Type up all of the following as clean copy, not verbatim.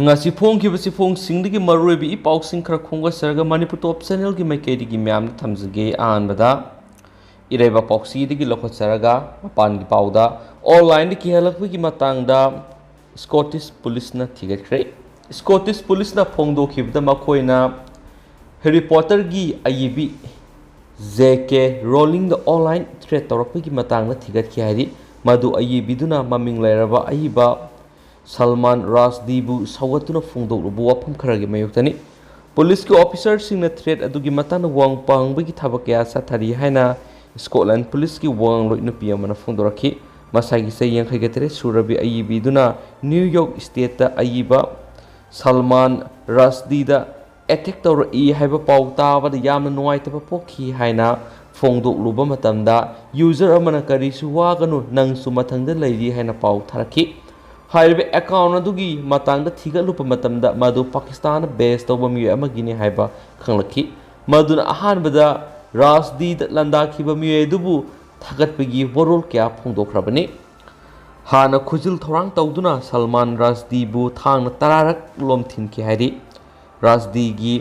ngasi phongkibasi phongsingi maruibi ipausing khara khongasarga Manipur Top Channel gi maikedi myam thamjage anbada ireba pausi digi lokhosaraga mapan gi pauda online ki halakwi matangda Scottish Police na thigakhre Scottish Police na phongdokhibda makoina Harry Potter gi ayibi JK Rowling the online threat tawrakwi matangna thigakhi hari madu ayibiduna maming lairaba ayiba Salman Rushdiebu sawatuna phongdokluba wafam kharagi mayuktani police ki officer singna threat adugi matana wang pangbagi thabak ya sathari haina Scotland police ki wang loinu piyamana phongdorakhi masagi se yangkhai getere surabi ayibiduna New York state ta ayiba Salman Rushdie da attack tawra I haiba pau tabada yamna nuaitaba pokhi haina phongdokluba matamda user amana Karisu waganu ngsu mathangda leiri haina pau tharakhi Haibe account adugi matangda thigalupa matamda madu Pakistan based toba mi amagini haiba khanglakhi maduna ahanbada Rushdie landakhiba mi dubu thagatpagi warol kya phongdokhrabani hana khujil thorang tawduna Salman Rushdie bu thangna tararak lomthinki hairi Rushdie gi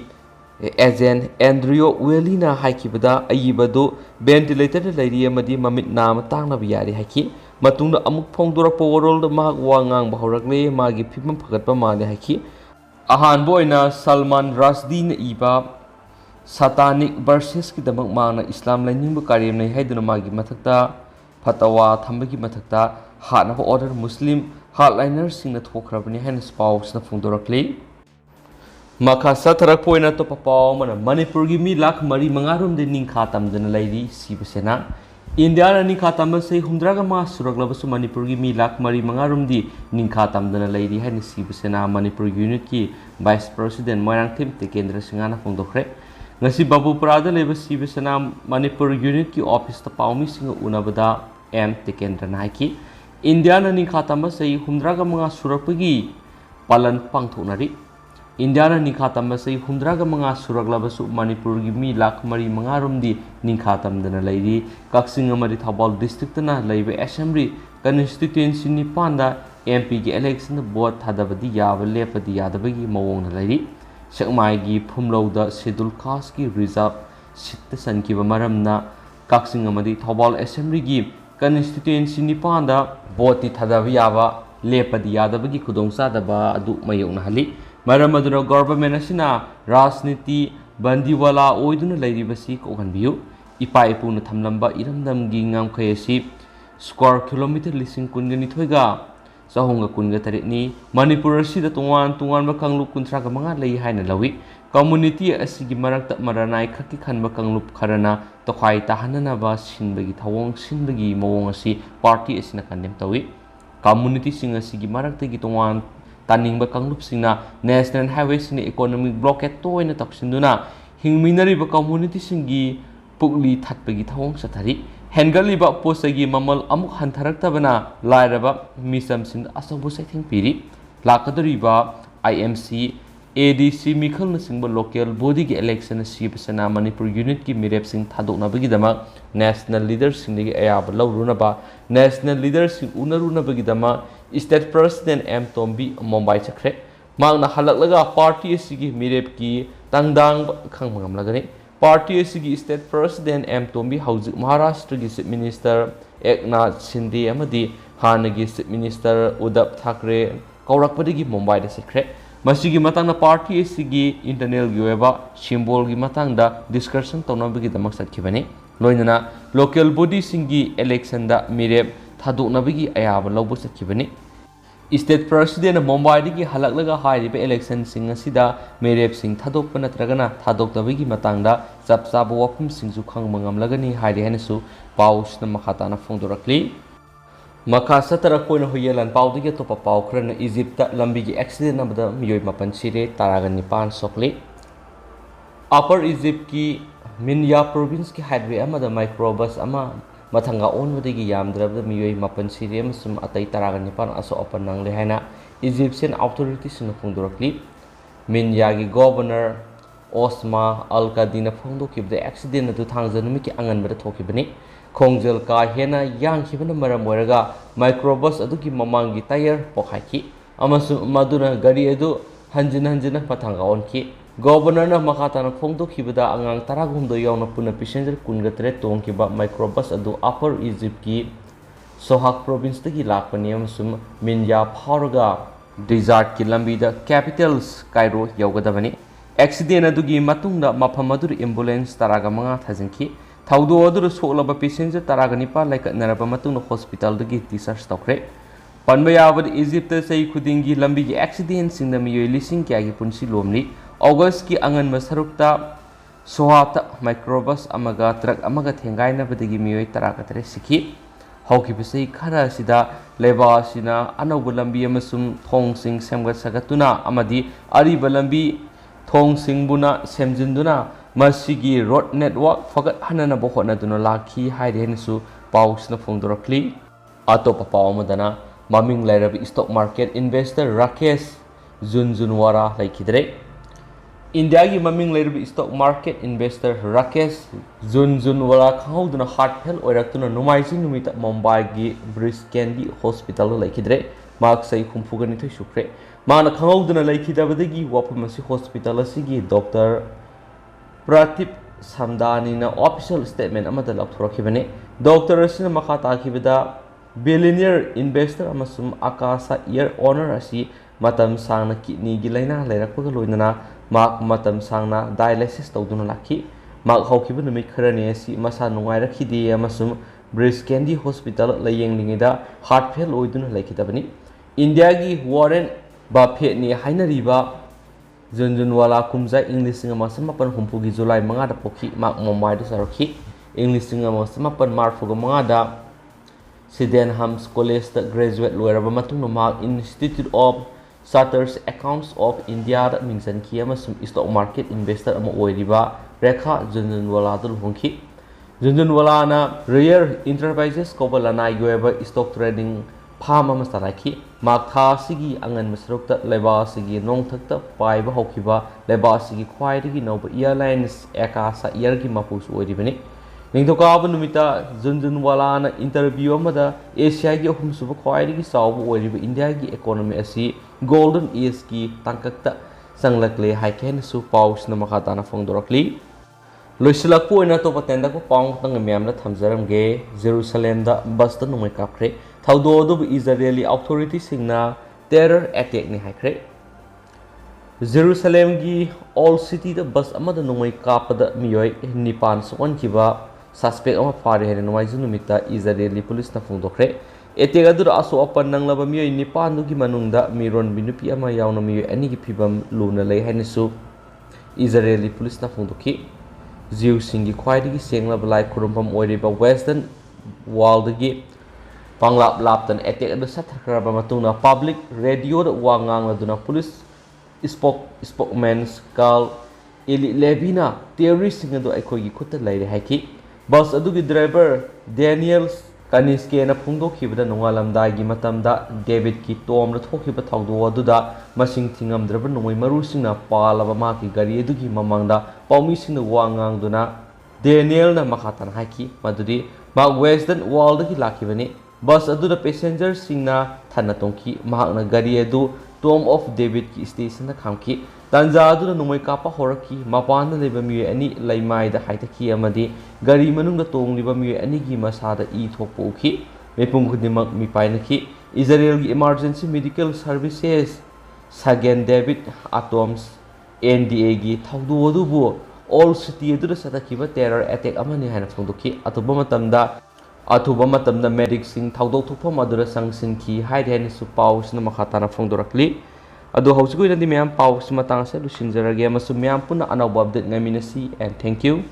agent Andrew Welina haikibada ayibadu ventilator leiri amadi mamit nama tangna biyari haiki matungda amuk phongdorappa warol da mahak wangang bahorakle magi phimam phagatpa mane haiki ahan boina Salman Rushdie na iba satanic verses ki damak mana Islam lainingbu karim nei haiduna magi mathakta fatawa thambagi mathakta hana ba order Muslim hardliner singna thokrabani haina spouse na phongdorakle makha satharak poina to papaw mana Manipur gi mi lakh mari mangarum de ningkha tamdana lairi sibasena India ni khatamba sei humdraga ma suraklabasu Manipur gi mi lakh mari mangarum di ningkha tamdana lairi haini sibasena Manipur unit ki vice president Moirang Thim Tekendra Singana phongdokhre ngasi Babupurada leba sibasena Manipur unit ki office ta pawmi singa unabada M Tekendra naiki India ni khatamba sei humdraga manga surakpagi palan pangthonari India ni khatamba sei humdraga manga suraklabasu Manipur gi mi lakh mari mangarum di ningkha tamdana lairi Kaksin amari Thabal district na laiba assembly constituency ni panda MP gi election vote thadabadi yaba lepadi yadabagi mawong na lairi Sakmai gi phumlauda schedule caste ki reserve sit sankiba maramna Kaksin amari Thabal assembly gi constituency ni panda vote thadabi yaba lepadi yadabagi khudongsa daba adu mayong na hali Maramaduna government asina Rajniti Bandiwala oiduna lairibasi koganbiyu ipa ipuna thamlamba iramdamgi ngamkhai asi square kilometer lising kungani thoiga sahonga kunga taritni Manipur asida tungan ba kanglup kunthra ga manga lei haina lawi community asigi marakta maranai khaki khanba kanglup kharana tokhai tahanana ba sinbagi thawong sinbagi mawong asi party asina kandem tawi community sing asigi marakta gi tungan Taningba kanglup singna national highway singna economic blockade toina taksinduna hingminari ba community singi pukli thatpagi thawong sathari hengali ba posagi mamal amuk hantharaktabana lairaba misam sing asabu saithing piri lakadari ba IMC ADC mikhal singba local body gi election sibasana Manipur unit ki mirep sing thadokna bagi dama national leaders sing gi ayab lawruna ba national leaders sing unaruna bagi dama State President M Tombi Mumbai chakre magna halaklaga party asigi mirep ki tangdang khangmangam lagani party asigi State President M Tombi hauzik Maharashtra gi Chief Minister Eknath Shinde amadi hanagi Chief Minister Uddhav Thackeray kaurakpadigi Mumbai da chakre masigi matangna party asigi internal gi weba symbol gi matangda discussion tonabagi damak satkibani loinana local body singi election da mirep thadoknabagi ayaba lawbo satkibani State President Mumbai digi halaklaga hairiba election sing asida merep sing thadokpa natragana thadoktabagi matangda chapchaba wafum singju khangmangamlagani hairi hainasu paus na makhatana phongdorakli makha satara koina hoyelan paudigi topa pau khrana Egypt ta lambigi accident nabada miyoi mapan sire taragani pan sokli Upper Egypt ki Minya province ki highway amada microbus ama mathanga onwadagi yamdrabda miyoi mapan sire amasum atai taragani pan aso open nangle haina Egyptian authorities na phongdorakli Minyagi governor Osma Al-Qadina phongdokibda accident atu thangjanumi ki anganbada thokibani khongjel ka hena yang khibana maram moiraga microbus aduki mamangi tire pokhaiki maduna gari edu hanjina mathangda onki governor na makatana phongdokibada angang taragumdo yauna puna passenger kungatre tongkiba microbus adu upper Egypt ki Sohak province tagi lakpani amasum minya pharaga desert ki lambida capitals Cairo yaugadabani accident adugi matungda mafam adu ambulance taraga manga thajinki thaudo adu soklaba passenger taraga nipa laikatnaraba matungda hospital dagi discharge tawkre panba yabad Egypt sei khudingi lambi gi accident singda miyoi lising kya gi punsi lomli August ki angan masarukta sohata microbus amaga truck amaga thengaina badagi miyoi taraga tare sikhi hauki bisai khara sida leba sina anauba lambi amasum thong sing semgat sagatuna amadi ari balambi thong sing buna semjinduna masigi road network fagat hanana bohona duna lakhi hairensu pausna phongdorakli atopa pawmadana maming lairabi stock market investor Rakesh Junjunwara laikidre India ki maming lairabi stock market investor Rakesh Junjunwara khauduna heart fail oiraktuna numaisi numita Mumbai gi breast candy hospital laikidre mak sai khumphugani thoi sukre mana khauduna laikidabadagi wapamasi hospital asigi doctor Pratip Samdani na official statement amada lapthorakibane doctor asina makha takibada billionaire investor amasum akasa year owner asi matam sangna kidney gi laina lairakpaga loinana mak matam sangna dialysis tawduna lakhi mak hawkiba numit kharani asi masa nungai rakhidi amasum breast candy hospital layenglingira heart fail oiduna laikidabani India gi Warren Buffett ni haina riba Junjunwala kumza English singa masamapan humpugi July manga da pokhi mak Mumbai da sarokhi English singa masamapan marfuga manga da Sydenham's College da graduate loiraba matungna mak Institute of Chartered Accounts of India da mingsan ki amasum stock market investor ama oiriba Rekha Junjunwala da luhongki Junjunwala na Rare Enterprises kobalana yoeba stock trading farm ama saraki mak tha sigi angan masrukta leba sigi nongthakta paiba hokiba leba sigi khwaidagi noba airlines akasa air gi mapus oiribani ningthokabu numita Junjunwala na interview amada Asia gi ahumsuba khwaidagi sawbu oiriba India gi economy asi golden age ki tangkakta sanglakle haiken su paus na makatana phongdorakli loisilakpu oina to patenda ko paung tang myamna thamjaramge Jerusalem da bus ta numai kapre thaudo do Israeli authority singna terror attack ni haikre Jerusalem gi all city da bus amada numai kapada miyoi nipan sokon kiba suspect ama fare hene numai junumita Israeli police na phongdokre attack adur aso apan nanglaba miyoi nipan du gi manungda miron binupi ama yauna miyoi ani gi phibam luna lei hainisu Israeli police na phongdoki Jew singi khwaidagi senglaba lai khurumpam oiriba western wall dagi panglap laptan attack adu sathakraba matungna public radio da wangang laduna police spokesman Carl Eli Levina terrorist singa do aikoi gi khutta laire haiki bus adu gi driver Daniel Kaniske na phungdokhibada nongalamda gi matamda David ki tom la thokhiba thawdo aduda masing thingamdraba nongoi maru singna palaba ma ki gari adu gi mamangda paumi singna wangang duna Daniel na makhatan haiki madudi ma western wall da gi lakibani bus adu da passenger singna thana tongki mahakna gari adu tom of David ki station na khamki tanja adu da nongoi kapa horaki mapana leba mi ani laimai da haitaki amadi gari manungda tongliba mi ani gi masada I thokpoki mepung khudimak mi painaki Israel gi emergency medical services Sagen David Atoms NDA gi thawdu adu bu all city adu da satakiba terror attack amani haina phongdoki atuba matamda medic sing thawdok thokpham adura sangsin ki haiden su paus na makhatana phongdorakli adu hausigoi nadi myam paus matang se lusinjarage amasum myam puna anawba update ngaminasi and thank you